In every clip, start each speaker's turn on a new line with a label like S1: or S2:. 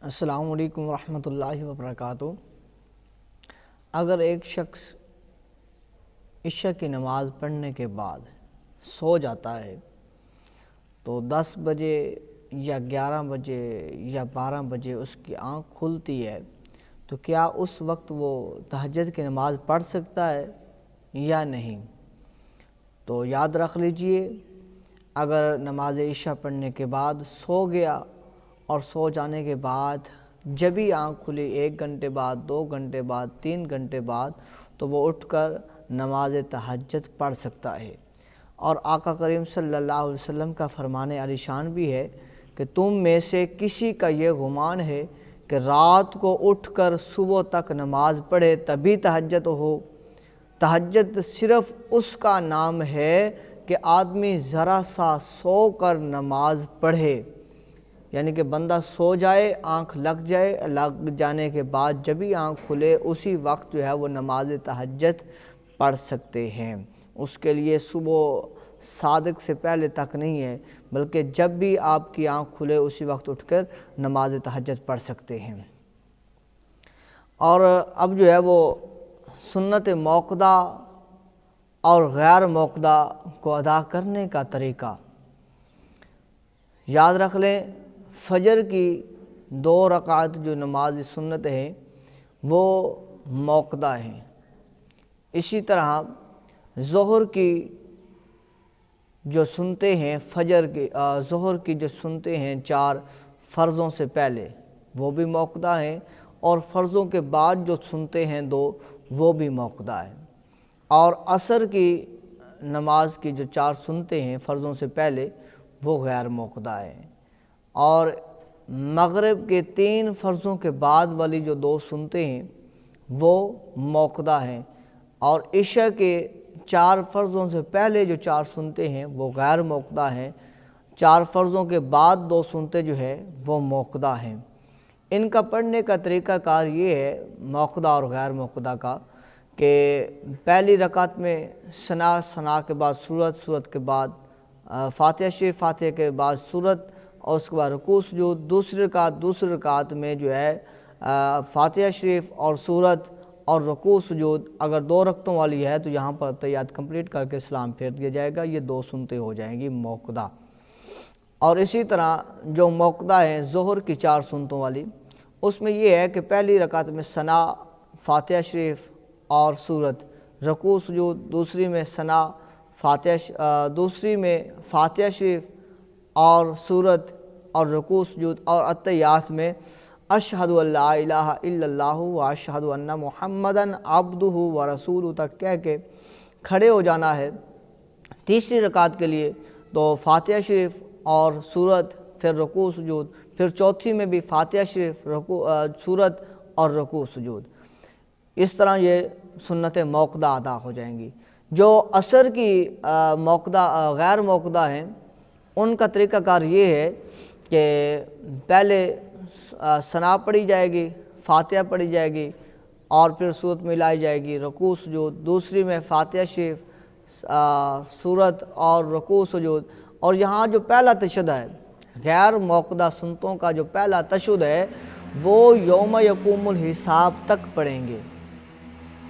S1: السلام علیکم ورحمۃ اللہ وبرکاتہ۔ اگر ایک شخص عشاء کی نماز پڑھنے کے بعد سو جاتا ہے تو 10 بجے یا 11 بجے یا 12 بجے اس کی آنکھ کھلتی ہے تو کیا اس وقت وہ تہجد کی نماز پڑھ سکتا ہے یا نہیں؟ تو یاد رکھ لیجئے، اگر نماز عشاء پڑھنے کے بعد سو گیا اور سو جانے کے بعد جب ہی آنکھ کھلی 1 گھنٹے بعد، 2 گھنٹے بعد، 3 گھنٹے بعد، تو وہ اٹھ کر نماز تہجد پڑھ سکتا ہے۔ اور آقا کریم صلی اللہ علیہ وسلم کا فرمان عالی شان بھی ہے کہ تم میں سے کسی کا یہ گمان ہے کہ رات کو اٹھ کر صبح تک نماز پڑھے تبھی تہجد ہو۔ تہجد صرف اس کا نام ہے کہ آدمی ذرا سا سو کر نماز پڑھے، یعنی کہ بندہ سو جائے، آنکھ لگ جانے کے بعد جب ہی آنکھ کھلے اسی وقت جو ہے وہ نماز تہجد پڑھ سکتے ہیں۔ اس کے لیے صبح صادق سے پہلے تک نہیں ہے، بلکہ جب بھی آپ کی آنکھ کھلے اسی وقت اٹھ کر نماز تہجد پڑھ سکتے ہیں۔ اور اب جو ہے وہ سنت موقدہ اور غیر موقدہ کو ادا کرنے کا طریقہ یاد رکھ لیں۔ فجر کی 2 رکعت جو نماز سنت ہیں وہ موقدہ ہیں۔ اسی طرح ظہر کی جو سنتے ہیں ظہر کی جو سنتے ہیں 4 فرضوں سے پہلے وہ بھی موقدہ ہیں، اور فرضوں کے بعد جو سنتے ہیں 2 وہ بھی موقدہ ہیں۔ اور عصر کی نماز کی جو 4 سنتے ہیں فرضوں سے پہلے وہ غیر موقدہ ہیں، اور مغرب کے 3 فرضوں کے بعد والی جو 2 سنتے ہیں وہ موقدہ ہیں، اور عشاء کے 4 فرضوں سے پہلے جو 4 سنتے ہیں وہ غیر موقدہ ہیں، 4 فرضوں کے بعد 2 سنتے جو ہے وہ موقدہ ہیں۔ ان کا پڑھنے کا طریقہ کار یہ ہے موقدہ اور غیر موقدہ کا، کہ پہلی رکعت میں ثنا کے بعد سورت کے بعد فاتحہ شریف، فاتحہ کے بعد سورت، اور اس کے بعد رکوع سجود۔ دوسری رکعت میں جو ہے فاتحہ شریف اور سورت اور رکوع سجود۔ اگر 2 رکعتوں والی ہے تو یہاں پر تحیات کمپلیٹ کر کے سلام پھیر دیا جائے گا، یہ 2 سنتے ہو جائیں گی موقدہ۔ اور اسی طرح جو موقدہ ہیں ظہر کی 4 سنتوں والی، اس میں یہ ہے کہ پہلی رکعت میں ثنا، فاتحہ شریف اور سورت، رکوع سجود، دوسری میں فاتحہ شریف اور سورت اور رکوع سجود، اور التحیات میں اشہد ان لا الہ الا اللہ و اشہد ان محمدً عبدہ و رسولہ تک کہہ کے کھڑے ہو جانا ہے۔ تیسری رکعت کے لیے تو فاتحہ شریف اور سورت، پھر رکوع سجود، پھر چوتھی میں بھی فاتحہ شریف، سورت اور رکوع سجود۔ اس طرح یہ سنت موقدہ ادا ہو جائیں گی۔ جو عصر کی غیر موقدہ ہیں ان کا طریقہ کار یہ ہے کہ پہلے ثنا پڑھی جائے گی، فاتحہ پڑھی جائے گی، اور پھر سورت ملائی جائے گی، رکوع سجود، دوسری میں فاتحہ شریف، سورت اور رکوع سجود۔ اور یہاں جو پہلا تشہد ہے غیر موقدہ سنتوں کا، جو پہلا تشہد ہے وہ یوم یقوم الحساب تک پڑھیں گے۔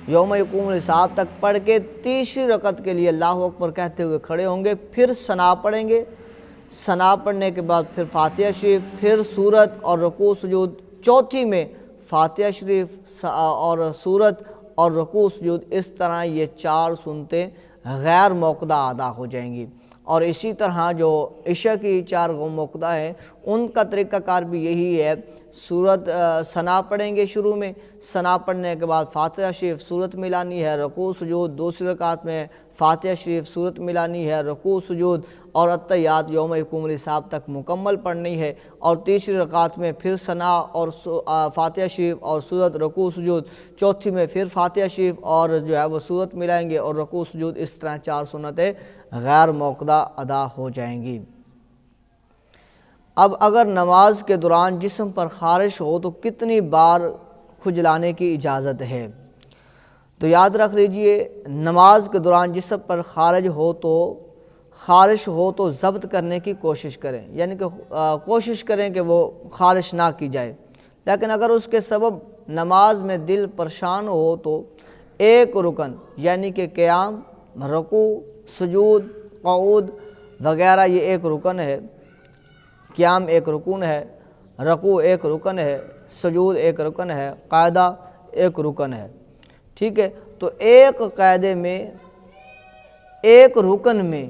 S1: یوم یقوم الحساب تک پڑھ کے تیسری رکعت کے لیے اللہ اکبر کہتے ہوئے کھڑے ہوں گے، پھر ثنا پڑھیں گے، ثنا پڑھنے کے بعد پھر فاتحہ شریف، پھر سورت اور رکوع سجود، چوتھی میں فاتحہ شریف اور سورت اور رکوع سجود۔ اس طرح یہ 4 سنتیں غیر موقدہ ادا ہو جائیں گی۔ اور اسی طرح جو عشاء کی 4 موقدہ ہیں ان کا طریقہ کار بھی یہی ہے۔ ثنا پڑھیں گے، شروع میں ثنا پڑھنے کے بعد فاتحہ شریف، سورت ملانی ہے، رکوع سجود، دوسری رکعت میں فاتحہ شریف، سورت ملانی ہے، رکوع سجود، اور التحیات یوم یقوم الحساب تک مکمل پڑھنی ہے، اور تیسری رکعت میں پھر ثنا اور فاتحہ شریف اور سورت، رکوع سجود، چوتھی میں پھر فاتحہ شریف اور جو ہے وہ سورت ملائیں گے اور رکوع سجود۔ اس طرح 4 سنتیں غیر موقدہ ادا ہو جائیں گی۔ اب اگر نماز کے دوران جسم پر خارش ہو تو کتنی بار کھجلانے کی اجازت ہے؟ تو یاد رکھ لیجئے، نماز کے دوران جسم پر خارش ہو تو ضبط کرنے کی کوشش کریں، یعنی کہ کوشش کریں کہ وہ خارش نہ کی جائے۔ لیکن اگر اس کے سبب نماز میں دل پریشان ہو تو ایک رکن یعنی کہ قیام، رکوع، سجود، قعود وغیرہ یہ ایک رکن ہے، قیام ایک رکن ہے، رکوع ایک رکن ہے، سجود ایک رکن ہے، قاعدہ ایک رکن ہے، ٹھیک ہے۔ تو ایک قاعدے میں، ایک رکن میں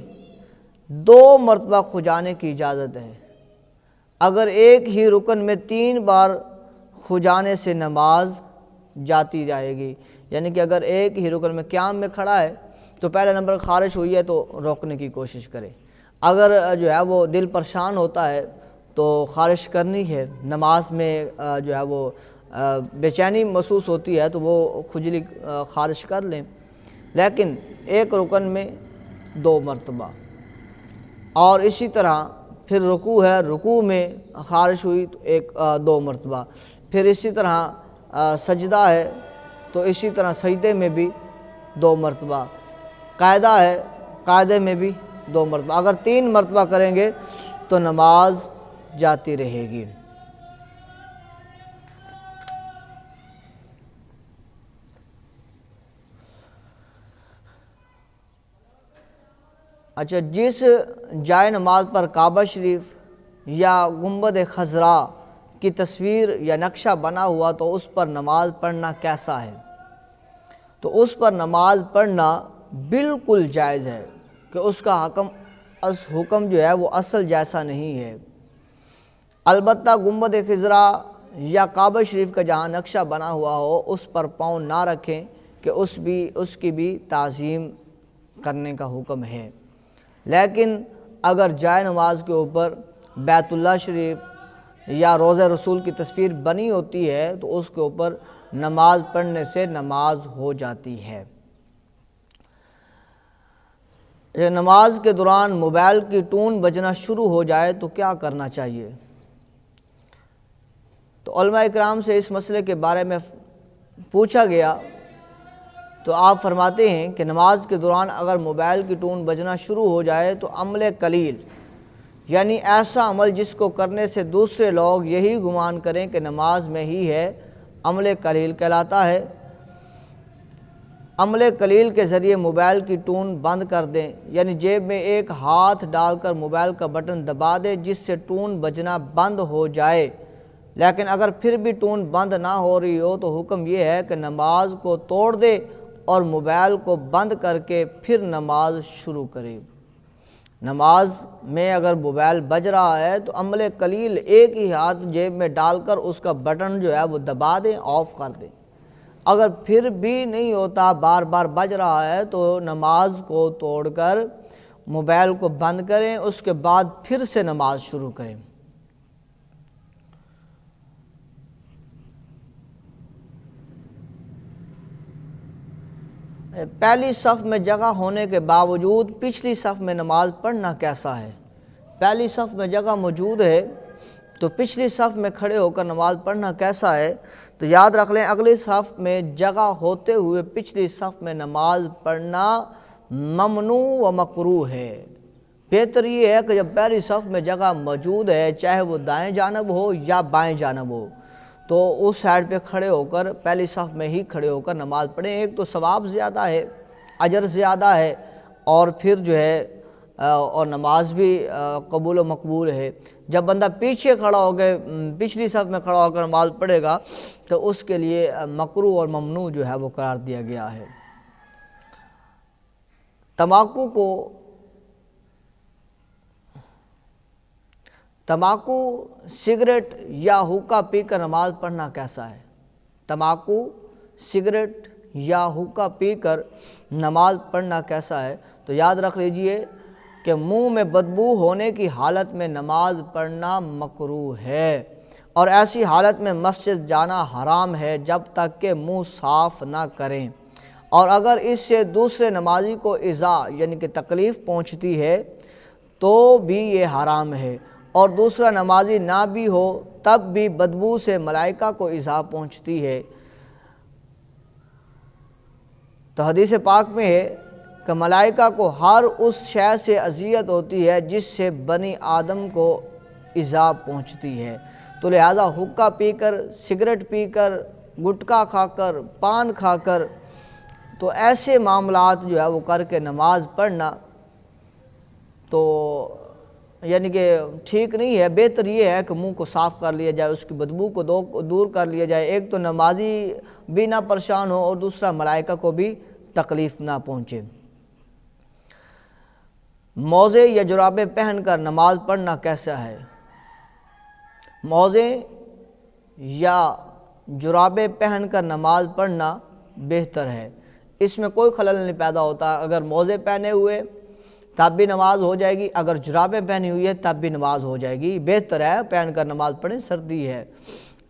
S1: 2 مرتبہ کھجانے کی اجازت ہے۔ اگر ایک ہی رکن میں 3 بار کھجانے سے نماز جاتی جائے گی، یعنی کہ اگر ایک ہی رکن میں قیام میں کھڑا ہے تو پہلا نمبر خارش ہوئی ہے تو روکنے کی کوشش کرے، اگر جو ہے وہ دل پریشان ہوتا ہے تو خارش کرنی ہے، نماز میں جو ہے وہ بے چینی محسوس ہوتی ہے تو وہ کھجلی خارش کر لیں، لیکن ایک رکن میں 2 مرتبہ۔ اور اسی طرح پھر رکوع ہے، رکوع میں خارش ہوئی تو 2 مرتبہ، پھر اسی طرح سجدہ ہے تو اسی طرح سجدے میں بھی 2 مرتبہ، قاعدہ ہے، قاعدے میں بھی 2 مرتبہ۔ اگر 3 مرتبہ کریں گے تو نماز جاتی رہے گی۔ اچھا، جس جائے نماز پر کعبہ شریف یا گنبد خضراء کی تصویر یا نقشہ بنا ہوا تو اس پر نماز پڑھنا کیسا ہے؟ تو اس پر نماز پڑھنا بالکل جائز ہے کہ اس کا حکم جو ہے وہ اصل جیسا نہیں ہے، البتہ گنبد خضراء یا کعبہ شریف کا جہاں نقشہ بنا ہوا ہو اس پر پاؤں نہ رکھیں کہ اس کی بھی تعظیم کرنے کا حکم ہے، لیکن اگر جائے نماز کے اوپر بیت اللہ شریف یا روضہ رسول کی تصویر بنی ہوتی ہے تو اس کے اوپر نماز پڑھنے سے نماز ہو جاتی ہے۔ نماز کے دوران موبائل کی ٹون بجنا شروع ہو جائے تو کیا کرنا چاہیے؟ تو علماء اکرام سے اس مسئلے کے بارے میں پوچھا گیا تو آپ فرماتے ہیں کہ نماز کے دوران اگر موبائل کی ٹون بجنا شروع ہو جائے تو عمل قلیل، یعنی ایسا عمل جس کو کرنے سے دوسرے لوگ یہی گمان کریں کہ نماز میں ہی ہے، عمل قلیل کہلاتا ہے۔ عمل قلیل کے ذریعے موبائل کی ٹون بند کر دیں، یعنی جیب میں ایک ہاتھ ڈال کر موبائل کا بٹن دبا دیں جس سے ٹون بجنا بند ہو جائے، لیکن اگر پھر بھی ٹون بند نہ ہو رہی ہو تو حکم یہ ہے کہ نماز کو توڑ دے اور موبائل کو بند کر کے پھر نماز شروع کرے۔ نماز میں اگر موبائل بج رہا ہے تو عمل قلیل ایک ہی ہاتھ جیب میں ڈال کر اس کا بٹن جو ہے وہ دبا دیں، آف کر دیں۔ اگر پھر بھی نہیں ہوتا، بار بار بج رہا ہے تو نماز کو توڑ کر موبائل کو بند کریں، اس کے بعد پھر سے نماز شروع کریں۔ پہلی صف میں جگہ ہونے کے باوجود پچھلی صف میں نماز پڑھنا کیسا ہے؟ پہلی صف میں جگہ موجود ہے تو پچھلی صف میں کھڑے ہو کر نماز پڑھنا کیسا ہے؟ تو یاد رکھ لیں، اگلی صف میں جگہ ہوتے ہوئے پچھلی صف میں نماز پڑھنا ممنوع و مکروہ ہے۔ بہتر یہ ہے کہ جب پہلی صف میں جگہ موجود ہے، چاہے وہ دائیں جانب ہو یا بائیں جانب ہو، تو اس سائڈ پہ کھڑے ہو کر پہلی صف میں ہی کھڑے ہو کر نماز پڑھیں۔ ایک تو ثواب زیادہ ہے، اجر زیادہ ہے، اور پھر جو ہے اور نماز بھی قبول و مقبول ہے۔ جب بندہ پیچھے کھڑا ہو کے پچھلی صف میں کھڑا ہو کر نماز پڑھے گا تو اس کے لیے مکروہ اور ممنوع جو ہے وہ قرار دیا گیا ہے۔ تمباکو، سگریٹ یا ہوکا پی کر نماز پڑھنا کیسا ہے؟ تمباکو، سگریٹ یا ہوکا پی کر نماز پڑھنا کیسا ہے؟ تو یاد رکھ لیجئے کہ منہ میں بدبو ہونے کی حالت میں نماز پڑھنا مکروہ ہے، اور ایسی حالت میں مسجد جانا حرام ہے جب تک کہ منہ صاف نہ کریں، اور اگر اس سے دوسرے نمازی کو ایذا یعنی کہ تکلیف پہنچتی ہے تو بھی یہ حرام ہے، اور دوسرا نمازی نہ بھی ہو تب بھی بدبو سے ملائکہ کو ایذا پہنچتی ہے۔ تو حدیث پاک میں ہے کہ ملائکہ کو ہر اس شے سے اذیت ہوتی ہے جس سے بنی آدم کو ایذا پہنچتی ہے۔ تو تو لہٰذا حقہ پی کر، سگریٹ پی کر، گٹکا کھا کر، پان کھا کر، تو ایسے معاملات جو ہے وہ کر کے نماز پڑھنا تو یعنی کہ ٹھیک نہیں ہے۔ بہتر یہ ہے کہ منہ کو صاف کر لیا جائے، اس کی بدبو کو دور کر لیا جائے۔ ایک تو نمازی بھی نہ پریشان ہو اور دوسرا ملائکہ کو بھی تکلیف نہ پہنچے۔ موزے یا جرابیں پہن کر نماز پڑھنا کیسا ہے؟ موزے یا جرابیں پہن کر نماز پڑھنا بہتر ہے، اس میں کوئی خلل نہیں پیدا ہوتا۔ اگر موزے پہنے ہوئے تب بھی نماز ہو جائے گی، اگر جرابیں پہنی ہوئی ہے تب بھی نماز ہو جائے گی۔ بہتر ہے پہن کر نماز پڑھیں، سردی ہے،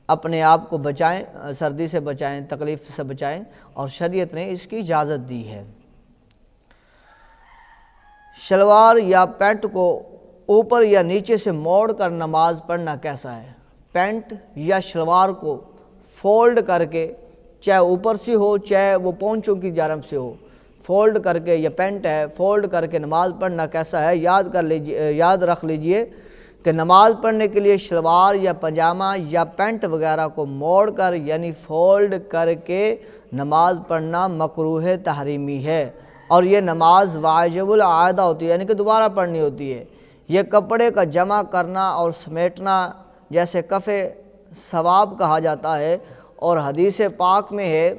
S1: اپنے آپ کو بچائیں، سردی سے بچائیں، تکلیف سے بچائیں، اور شریعت نے اس کی اجازت دی ہے۔ شلوار یا پینٹ کو اوپر یا نیچے سے موڑ کر نماز پڑھنا کیسا ہے؟ پینٹ یا شلوار کو فولڈ کر کے، چاہے اوپر سے ہو چاہے وہ پونچوں کی جانب سے ہو، فولڈ کر کے، یا پینٹ ہے فولڈ کر کے نماز پڑھنا کیسا ہے؟ یاد رکھ لیجئے کہ نماز پڑھنے کے لیے شلوار یا پاجامہ یا پینٹ وغیرہ کو موڑ کر یعنی فولڈ کر کے نماز پڑھنا مکروہ تحریمی ہے، اور یہ نماز واجب العادہ ہوتی ہے، یعنی کہ دوبارہ پڑھنی ہوتی ہے۔ یہ کپڑے کا جمع کرنا اور سمیٹنا جیسے کف ثواب کہا جاتا ہے، اور حدیث پاک میں ہے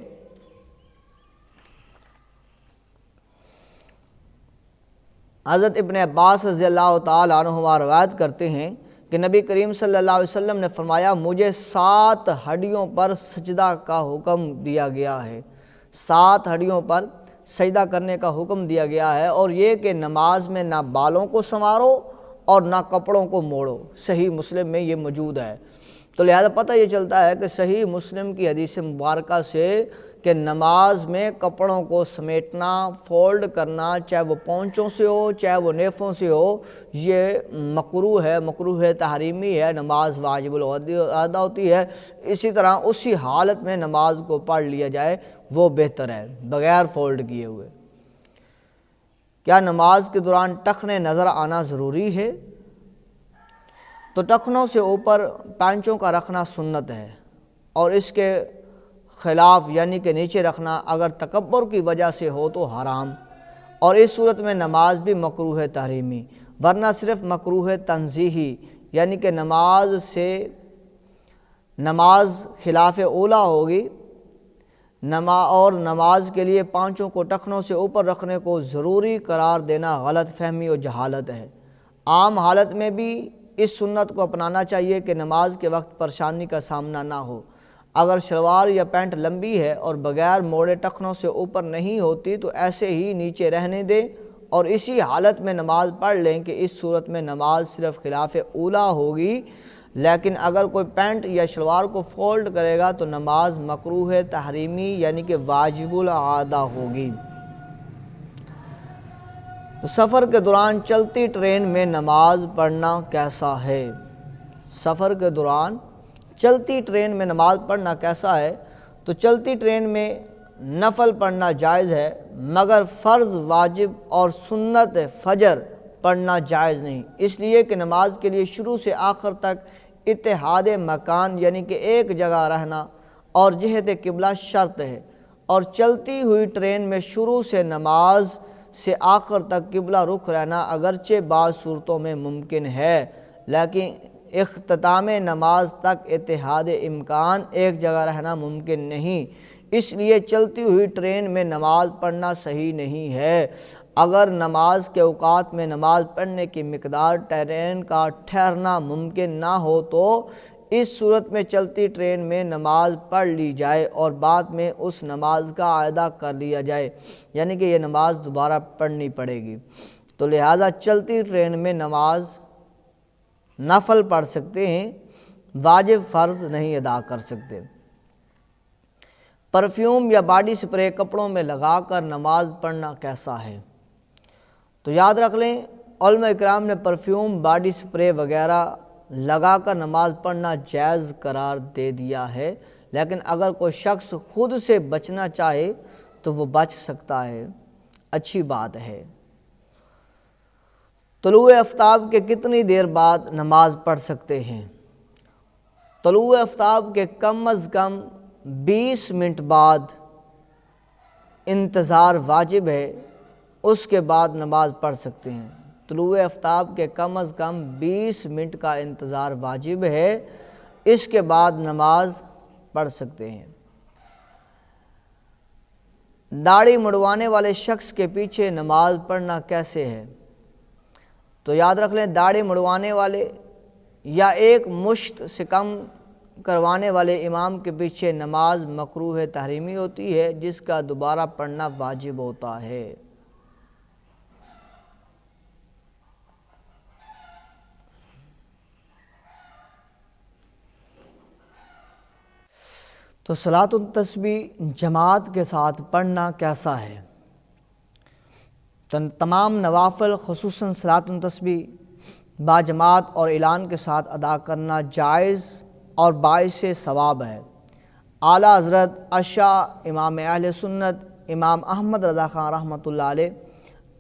S1: حضرت ابن عباس رضی اللہ تعالیٰ عنہما روایت کرتے ہیں کہ نبی کریم صلی اللہ علیہ وسلم نے فرمایا، مجھے 7 ہڈیوں پر سجدہ کا حکم دیا گیا ہے، 7 ہڈیوں پر سجدہ کرنے کا حکم دیا گیا ہے، اور یہ کہ نماز میں نہ بالوں کو سنوارو اور نہ کپڑوں کو موڑو۔ صحیح مسلم میں یہ موجود ہے۔ تو لہذا پتہ یہ چلتا ہے کہ صحیح مسلم کی حدیث مبارکہ سے کہ نماز میں کپڑوں کو سمیٹنا، فولڈ کرنا، چاہے وہ پونچوں سے ہو چاہے وہ نیفوں سے ہو، یہ مکروہ ہے، مکروہ تحریمی ہے، نماز واجب العادہ ہوتی ہے۔ اسی طرح اسی حالت میں نماز کو پڑھ لیا جائے وہ بہتر ہے، بغیر فولڈ کیے ہوئے۔ کیا نماز کے دوران ٹخنے نظر آنا ضروری ہے؟ تو ٹخنوں سے اوپر پانچوں کا رکھنا سنت ہے، اور اس کے خلاف یعنی کہ نیچے رکھنا اگر تکبر کی وجہ سے ہو تو حرام، اور اس صورت میں نماز بھی مکروہ تحریمی، ورنہ صرف مکروہ تنزیہی یعنی کہ نماز خلاف اولا ہوگی، اور نماز کے لیے پانچوں کو ٹخنوں سے اوپر رکھنے کو ضروری قرار دینا غلط فہمی و جہالت ہے۔ عام حالت میں بھی اس سنت کو اپنانا چاہیے کہ نماز کے وقت پریشانی کا سامنا نہ ہو۔ اگر شلوار یا پینٹ لمبی ہے اور بغیر موڑے ٹخنوں سے اوپر نہیں ہوتی تو ایسے ہی نیچے رہنے دیں اور اسی حالت میں نماز پڑھ لیں کہ اس صورت میں نماز صرف خلاف اولا ہوگی، لیکن اگر کوئی پینٹ یا شلوار کو فولڈ کرے گا تو نماز مکروہ تحریمی یعنی کہ واجب العادہ ہوگی۔ تو سفر کے دوران چلتی ٹرین میں نماز پڑھنا کیسا ہے؟ سفر کے دوران چلتی ٹرین میں نماز پڑھنا کیسا ہے؟ تو چلتی ٹرین میں نفل پڑھنا جائز ہے، مگر فرض، واجب اور سنت فجر پڑھنا جائز نہیں، اس لیے کہ نماز کے لیے شروع سے آخر تک اتحاد مکان یعنی کہ ایک جگہ رہنا اور جہت قبلہ شرط ہے، اور چلتی ہوئی ٹرین میں شروع سے نماز سے آخر تک قبلہ رخ رہنا اگرچہ بعض صورتوں میں ممکن ہے، لیکن اختتام نماز تک اتحاد امکان ایک جگہ رہنا ممکن نہیں، اس لیے چلتی ہوئی ٹرین میں نماز پڑھنا صحیح نہیں ہے۔ اگر نماز کے اوقات میں نماز پڑھنے کی مقدار ٹرین کا ٹھہرنا ممکن نہ ہو تو اس صورت میں چلتی ٹرین میں نماز پڑھ لی جائے اور بعد میں اس نماز کا اعادہ کر لیا جائے، یعنی کہ یہ نماز دوبارہ پڑھنی پڑے گی۔ تو لہٰذا چلتی ٹرین میں نماز نفل پڑھ سکتے ہیں، واجب فرض نہیں ادا کر سکتے۔ پرفیوم یا باڈی سپرے کپڑوں میں لگا کر نماز پڑھنا کیسا ہے؟ تو یاد رکھ لیں، علماء اکرام نے پرفیوم، باڈی سپرے وغیرہ لگا کر نماز پڑھنا جائز قرار دے دیا ہے، لیکن اگر کوئی شخص خود سے بچنا چاہے تو وہ بچ سکتا ہے، اچھی بات ہے۔ طلوع آفتاب کے کتنی دیر بعد نماز پڑھ سکتے ہیں؟ طلوع آفتاب کے کم از کم 20 منٹ بعد انتظار واجب ہے، اس کے بعد نماز پڑھ سکتے ہیں۔ طلوع آفتاب کے کم از کم 20 منٹ کا انتظار واجب ہے، اس کے بعد نماز پڑھ سکتے ہیں۔ داڑھی مڑوانے والے شخص کے پیچھے نماز پڑھنا کیسے ہے؟ تو یاد رکھ لیں، داڑھی مڑوانے والے یا ایک مشت سے کم کروانے والے امام کے پیچھے نماز مکروہ تحریمی ہوتی ہے، جس کا دوبارہ پڑھنا واجب ہوتا ہے۔ تو صلاۃ التسبیح جماعت کے ساتھ پڑھنا کیسا ہے؟ تمام نوافل خصوصاً صلاۃ التسبیح باجماعت اور اعلان کے ساتھ ادا کرنا جائز اور باعث ثواب ہے۔ اعلیٰ حضرت اشاع امام اہل سنت امام احمد رضا خان رحمۃ اللہ علیہ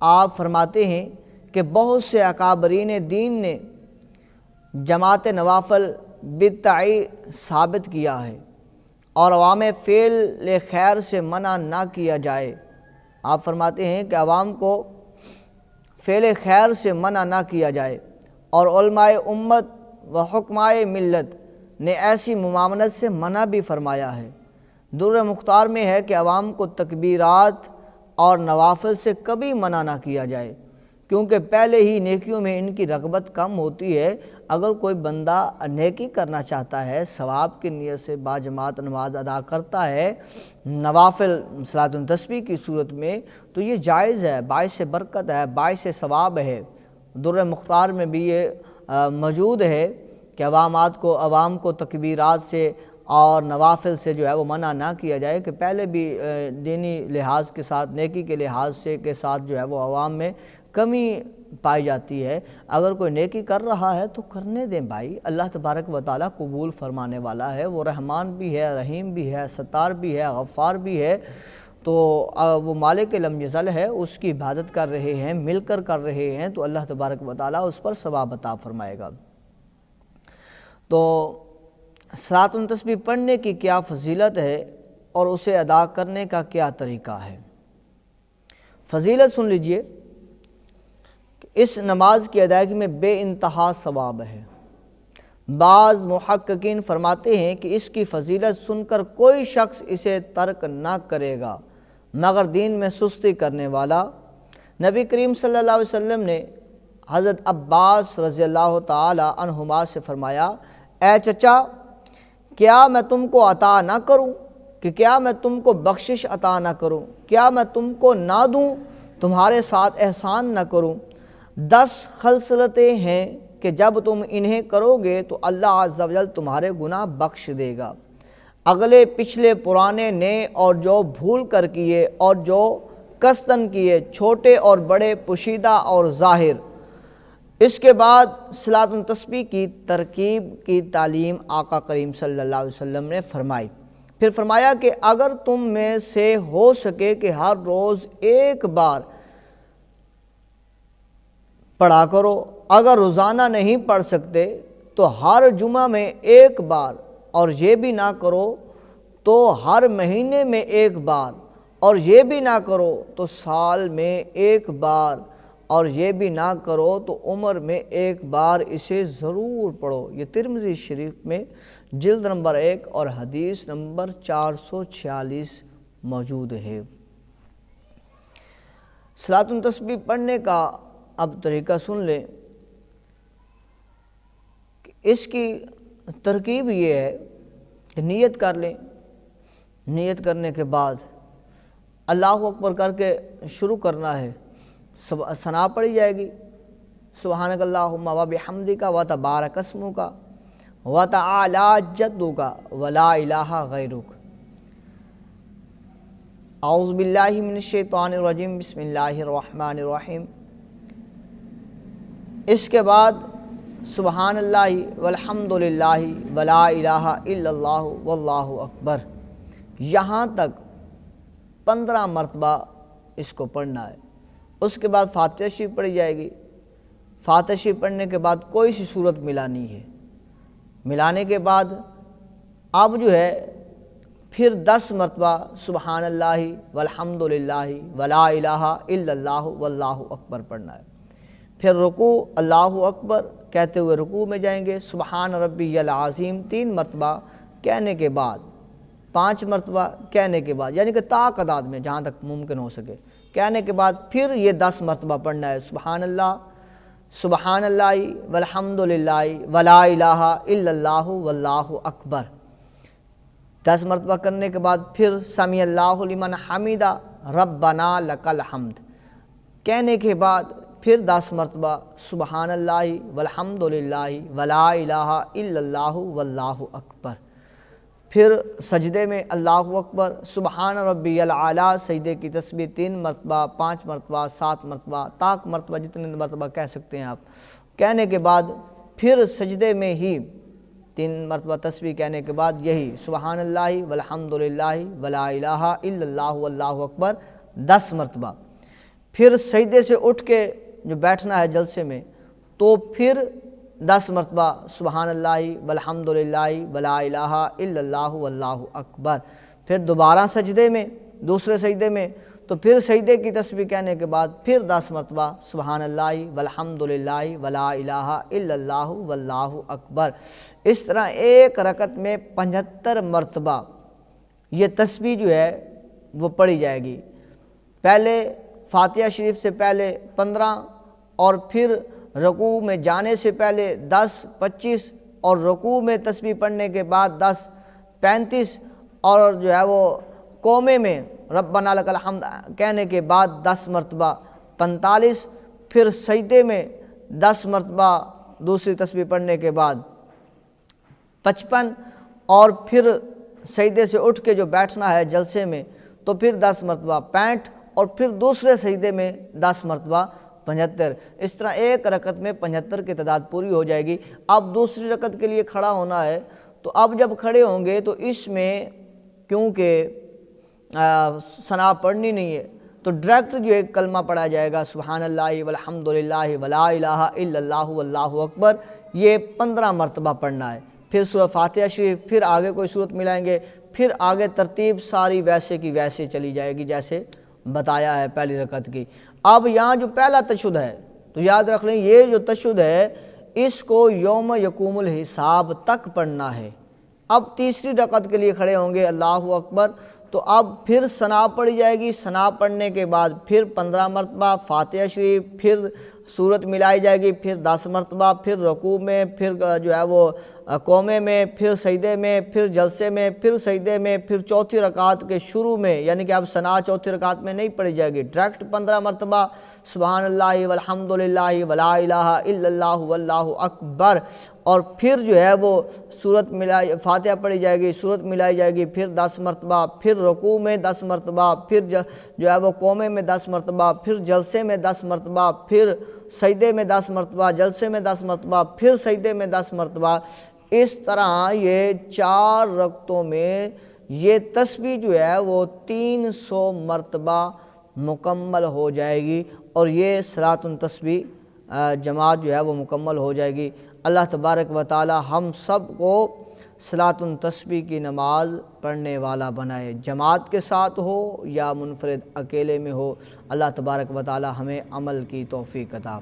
S1: آپ فرماتے ہیں کہ بہت سے اکابرین دین نے جماعت نوافل بدعی ثابت کیا ہے اور عوام فعل خیر سے منع نہ کیا جائے۔ آپ فرماتے ہیں کہ عوام کو فعل خیر سے منع نہ کیا جائے، اور علماء امت و حکمائے ملت نے ایسی ممانعت سے منع بھی فرمایا ہے۔ در مختار میں ہے کہ عوام کو تکبیرات اور نوافل سے کبھی منع نہ کیا جائے، کیونکہ پہلے ہی نیکیوں میں ان کی رغبت کم ہوتی ہے۔ اگر کوئی بندہ نیکی کرنا چاہتا ہے، ثواب کی نیت سے باجماعت نماز ادا کرتا ہے نوافل صلاۃ التسبیح کی صورت میں، تو یہ جائز ہے، باعث برکت ہے، باعث ثواب ہے۔ در مختار میں بھی یہ موجود ہے کہ عوام کو تکبیرات سے اور نوافل سے جو ہے وہ منع نہ کیا جائے، کہ پہلے بھی دینی لحاظ کے ساتھ، نیکی کے لحاظ سے کے ساتھ جو ہے وہ عوام میں کمی پائی جاتی ہے۔ اگر کوئی نیکی کر رہا ہے تو کرنے دیں بھائی، اللہ تبارک و تعالیٰ قبول فرمانے والا ہے، وہ رحمان بھی ہے، رحیم بھی ہے، ستار بھی ہے، غفار بھی ہے، تو وہ مالک لم یزل ہے، اس کی عبادت کر رہے ہیں، مل کر رہے ہیں، تو اللہ تبارک و تعالیٰ اس پر ثواب عطا فرمائے گا۔ تو صلاۃ التسبیح پڑھنے کی کیا فضیلت ہے اور اسے ادا کرنے کا کیا طریقہ ہے؟ فضیلت سن لیجئے، اس نماز کی ادائیگی میں بے انتہا ثواب ہے۔ بعض محققین فرماتے ہیں کہ اس کی فضیلت سن کر کوئی شخص اسے ترک نہ کرے گا مگر دین میں سستی کرنے والا۔ نبی کریم صلی اللہ علیہ وسلم نے حضرت عباس رضی اللہ تعالی عنہما سے فرمایا، اے چچا، کیا میں تم کو عطا نہ کروں، کہ کیا میں تم کو بخشش عطا نہ کروں، کیا میں تم کو نہ دوں، تمہارے ساتھ احسان نہ کروں؟ 10 خصلتیں ہیں کہ جب تم انہیں کرو گے تو اللہ عز و جل تمہارے گناہ بخش دے گا، اگلے پچھلے پرانے نئے، اور جو بھول کر کیے اور جو قصدن کیے، چھوٹے اور بڑے، پوشیدہ اور ظاہر۔ اس کے بعد صلاۃ التسبیح کی ترکیب کی تعلیم آقا کریم صلی اللہ علیہ وسلم نے فرمائی۔ پھر فرمایا کہ اگر تم میں سے ہو سکے کہ ہر روز ایک بار پڑھا کرو، اگر روزانہ نہیں پڑھ سکتے تو ہر جمعہ میں ایک بار، اور یہ بھی نہ کرو تو ہر مہینے میں ایک بار، اور یہ بھی نہ کرو تو سال میں ایک بار، اور یہ بھی نہ کرو تو عمر میں ایک بار اسے ضرور پڑھو۔ یہ ترمذی شریف میں جلد نمبر 1 اور حدیث نمبر 446 موجود ہے۔ صلاۃ التسبیح پڑھنے کا اب طریقہ سن لیں کہ اس کی ترکیب یہ ہے کہ نیت کر لیں، نیت کرنے کے بعد اللہ اکبر کر کے شروع کرنا ہے، ثنا پڑھی جائے گی، سبحانک اللہم و بحمدک و تبارک اسمک و تعالی جدک و لا الہ غیرک۔ اعوذ باللہ من الشیطان الرجیم، بسم اللہ الرحمن الرحیم۔ اس کے بعد سبحان اللہ والحمد للہ ولا الہ الا اللہ واللہ اکبر، یہاں تک 15 مرتبہ اس کو پڑھنا ہے۔ اس کے بعد فاتحہ شریف پڑھی جائے گی۔ فاتحہ شریف پڑھنے کے بعد کوئی سی صورت ملانی ہے، ملانے کے بعد اب جو ہے پھر 10 مرتبہ سبحان اللہ والحمد للہ ولا الہ الا اللہ واللہ اکبر پڑھنا ہے۔ پھر رکوع اللہ اکبر کہتے ہوئے رکوع میں جائیں گے، سبحان ربی العظیم 3 مرتبہ کہنے کے بعد، 5 مرتبہ کہنے کے بعد، یعنی کہ تا تعداد میں جہاں تک ممکن ہو سکے کہنے کے بعد پھر یہ 10 مرتبہ پڑھنا ہے، سبحان اللہ والحمد للہ ولا الہ الا اللہ واللہ اکبر۔ 10 مرتبہ کرنے کے بعد پھر سمیع اللہ لمن حمیدہ ربنا لک الحمد کہنے کے بعد پھر 10 مرتبہ سبحان اللہ والحمد للہ ولا الہ الا اللہ واللہ اکبر۔ پھر سجدے میں اللہ اکبر، سبحان ربی العلیٰ، سجدے کی تسبیح 3 مرتبہ، 5 مرتبہ، 7 مرتبہ، تاک مرتبہ جتنے مرتبہ کہہ سکتے ہیں آپ، کہنے کے بعد پھر سجدے میں ہی 3 مرتبہ تسبیح کہنے کے بعد یہی سبحان اللہ والحمد للہ ولا الہ الا اللہ واللہ اکبر 10 مرتبہ۔ پھر سجدے سے اٹھ کے جو بیٹھنا ہے جلسے میں تو پھر 10 مرتبہ سبحان اللہ والحمد للہ ولا الہ الا اللہ واللہ اکبر۔ پھر دوبارہ سجدے میں، دوسرے سجدے میں، تو پھر سجدے کی تسبیح کہنے کے بعد پھر 10 مرتبہ سبحان اللہ والحمد للہ ولا الہ الا اللہ واللہ اکبر۔ اس طرح ایک رکعت میں 75 مرتبہ یہ تسبیح جو ہے وہ پڑھی جائے گی۔ پہلے فاتحہ شریف سے پہلے 15 اور پھر رکوع میں جانے سے پہلے 10 25 اور رکوع میں تسبیح پڑھنے کے بعد 10 35 اور جو ہے وہ قومے میں ربنا لک الحمد کہنے کے بعد 10 مرتبہ 45، پھر سجدے میں 10 مرتبہ دوسری تسبیح پڑھنے کے بعد 55، اور پھر سجدے سے اٹھ کے جو بیٹھنا ہے جلسے میں تو پھر 10 مرتبہ 65، اور پھر دوسرے سجدے میں 10 مرتبہ 75۔ اس طرح ایک رکعت میں 75 کی تعداد پوری ہو جائے گی۔ اب دوسری رکعت کے لیے کھڑا ہونا ہے تو اب جب کھڑے ہوں گے تو اس میں کیونکہ ثنا پڑھنی نہیں ہے تو ڈائریکٹ جو ایک کلمہ پڑھا جائے گا سبحان اللہ والحمد للہ ولا الہ الا اللہ واللہ اکبر، یہ 15 مرتبہ پڑھنا ہے۔ پھر سورہ فاتحہ شریف، پھر آگے کوئی صورت ملائیں گے، پھر آگے ترتیب ساری ویسے کی ویسے چلی جائے گی جیسے بتایا ہے پہلی رکعت کی۔ اب یہاں جو پہلا تشہد ہے تو یاد رکھ لیں یہ جو تشہد ہے اس کو یوم یقوم الحساب تک پڑھنا ہے۔ اب تیسری رکعت کے لیے کھڑے ہوں گے اللہ اکبر، تو اب پھر ثنا پڑھی جائے گی، ثنا پڑھنے کے بعد پھر 15 مرتبہ فاتحہ شریف، پھر سورت ملائی جائے گی، پھر 10 مرتبہ، پھر رکوع میں، پھر جو ہے وہ قومے میں، پھر سجدے میں، پھر جلسے میں، پھر سجدے میں، پھر چوتھی رکعت کے شروع میں، یعنی کہ اب ثنا چوتھی رکعت میں نہیں پڑھی جائے گی، ڈائریکٹ 15 مرتبہ سبحان اللہ والحمد للہ ولا الہ الا اللہ واللہ اکبر، اور پھر جو ہے وہ سورت ملائی فاتحہ پڑھی جائے گی، سورت ملائی جائے گی، پھر 10 مرتبہ، پھر رکوع میں 10 مرتبہ، پھر جو ہے وہ قومے میں 10 مرتبہ، پھر جلسے میں 10 مرتبہ، پھر سجدے میں 10 مرتبہ، جلسے میں 10 مرتبہ، پھر سجدے میں 10 مرتبہ۔ اس طرح یہ 4 رکعتوں میں یہ تسبیح جو ہے وہ 300 مرتبہ مکمل ہو جائے گی، اور یہ صلاۃ التسبیح جماعت جو ہے وہ مکمل ہو جائے گی۔ اللہ تبارک و تعالی ہم سب کو صلاۃ التسبیح کی نماز پڑھنے والا بنائے، جماعت کے ساتھ ہو یا منفرد اکیلے میں ہو۔ اللہ تبارک و تعالی ہمیں عمل کی توفیق عطا